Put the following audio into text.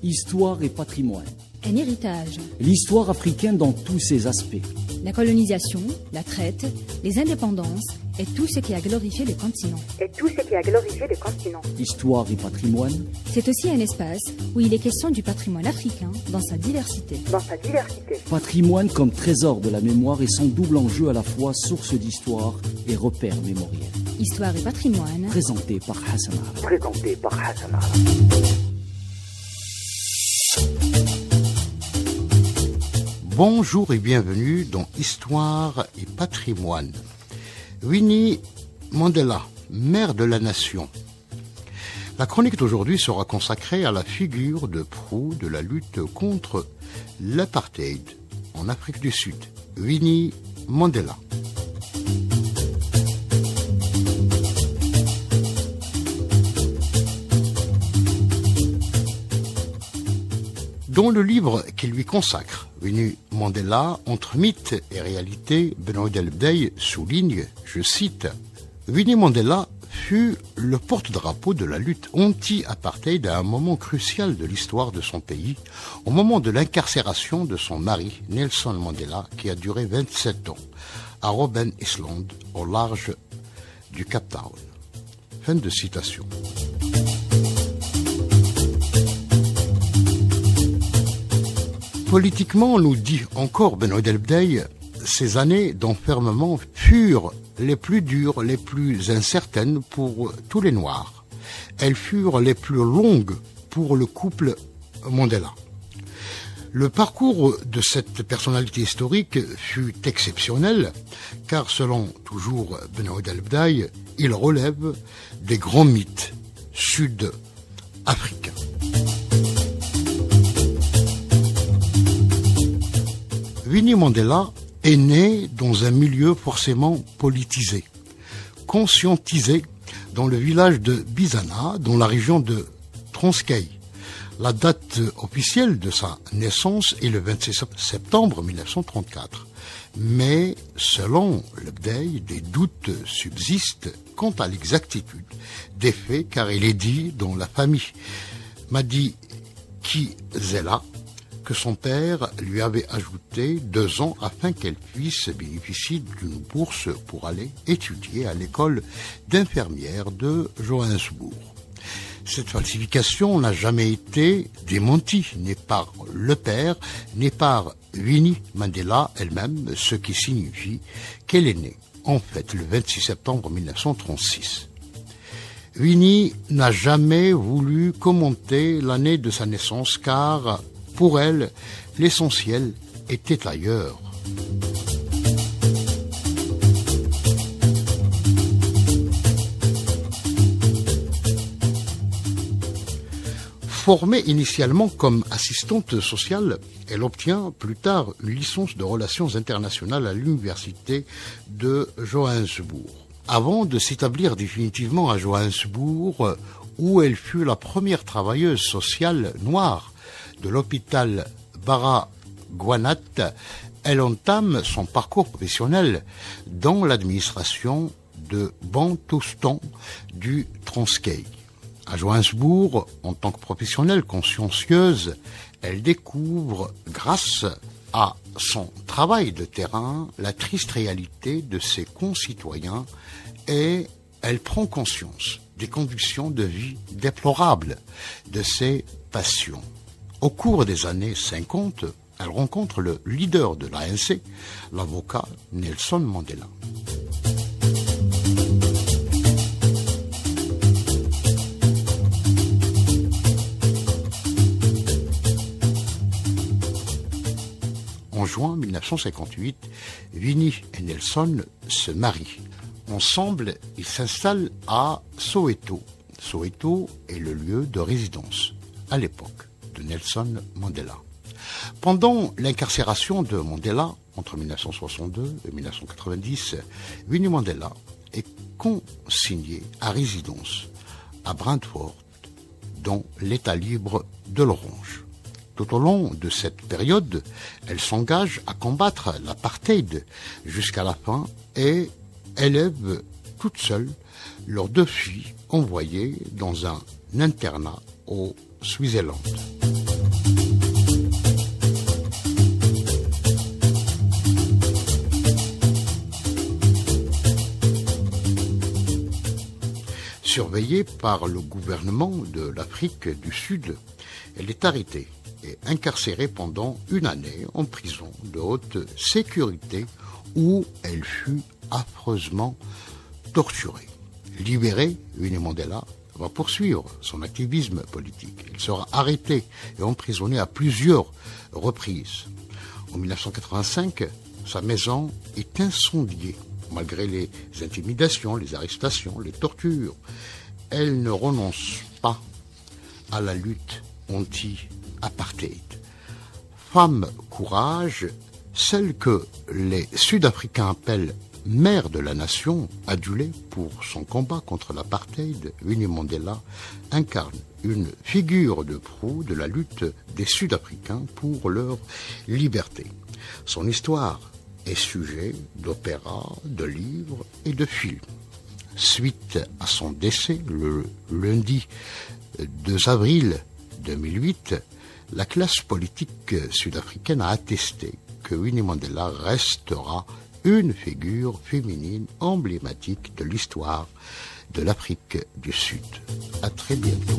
Histoire et patrimoine. Un héritage. L'histoire africaine dans tous ses aspects. La colonisation, la traite, les indépendances et tout ce qui a glorifié le continent. Histoire et patrimoine. C'est aussi un espace où il est question du patrimoine africain dans sa diversité. Patrimoine comme trésor de la mémoire et son double enjeu à la fois source d'histoire et repère mémoriel. Histoire et patrimoine. Présenté par Hassan Ara. Bonjour et bienvenue dans Histoire et patrimoine. Winnie Mandela, mère de la nation. La chronique d'aujourd'hui sera consacrée à la figure de proue de la lutte contre l'apartheid en Afrique du Sud, Winnie Mandela. Dans le livre qu'il lui consacre, Winnie Mandela, entre mythe et réalité, Benoît Delbey souligne, je cite, « Winnie Mandela fut le porte-drapeau de la lutte anti-apartheid à un moment crucial de l'histoire de son pays, au moment de l'incarcération de son mari, Nelson Mandela, qui a duré 27 ans, à Robben Island, au large du Cape Town. » Fin de citation. Politiquement, nous dit encore Benoît Delbey, ces années d'enfermement furent les plus dures, les plus incertaines pour tous les Noirs. Elles furent les plus longues pour le couple Mandela. Le parcours de cette personnalité historique fut exceptionnel, car selon toujours Benoît Delbey, il relève des grands mythes sud-africains. Winnie Mandela est née dans un milieu forcément politisé, conscientisé dans le village de Bizana, dans la région de Transkei. La date officielle de sa naissance est le 26 septembre 1934. Mais selon Lebday, des doutes subsistent quant à l'exactitude des faits, car il est dit dans la famille Madi Kizela que son père lui avait ajouté 2 ans afin qu'elle puisse bénéficier d'une bourse pour aller étudier à l'école d'infirmière de Johannesburg. Cette falsification n'a jamais été démentie, ni par le père, ni par Winnie Mandela elle-même, ce qui signifie qu'elle est née, en fait, le 26 septembre 1936. Winnie n'a jamais voulu commenter l'année de sa naissance, car pour elle, l'essentiel était ailleurs. Formée initialement comme assistante sociale, elle obtient plus tard une licence de relations internationales à l'université de Johannesburg. Avant de s'établir définitivement à Johannesburg, où elle fut la première travailleuse sociale noire de l'hôpital Baragwanath, elle entame son parcours professionnel dans l'administration de Bantustan du Transkei. À Johannesburg, en tant que professionnelle consciencieuse, elle découvre, grâce à son travail de terrain, la triste réalité de ses concitoyens et elle prend conscience des conditions de vie déplorables de ses patients. Au cours des années 50, elle rencontre le leader de l'ANC, l'avocat Nelson Mandela. En juin 1958, Winnie et Nelson se marient. Ensemble, ils s'installent à Soweto. Soweto est le lieu de résidence, à l'époque, de Nelson Mandela. Pendant l'incarcération de Mandela, entre 1962 et 1990, Winnie Mandela est consignée à résidence à Brantford, dans l'État libre de l'Orange. Tout au long de cette période, elle s'engage à combattre l'apartheid jusqu'à la fin et élève toute seule leurs 2 filles envoyées dans un internat au Switzerland. Surveillée par le gouvernement de l'Afrique du Sud, elle est arrêtée et incarcérée pendant 1 année en prison de haute sécurité où elle fut affreusement torturée. Libérée, Winnie Mandela va poursuivre son activisme politique. Il sera arrêté et emprisonné à plusieurs reprises. En 1985, sa maison est incendiée. Malgré les intimidations, les arrestations, les tortures, elle ne renonce pas à la lutte anti-apartheid. Femme courage, celle que les Sud-Africains appellent mère de la nation, adulée pour son combat contre l'apartheid, Winnie Mandela incarne une figure de proue de la lutte des Sud-Africains pour leur liberté. Son histoire est sujet d'opéras, de livres et de films. Suite à son décès le lundi 2 avril 2008, la classe politique sud-africaine a attesté que Winnie Mandela restera une figure féminine emblématique de l'histoire de l'Afrique du Sud. À très bientôt.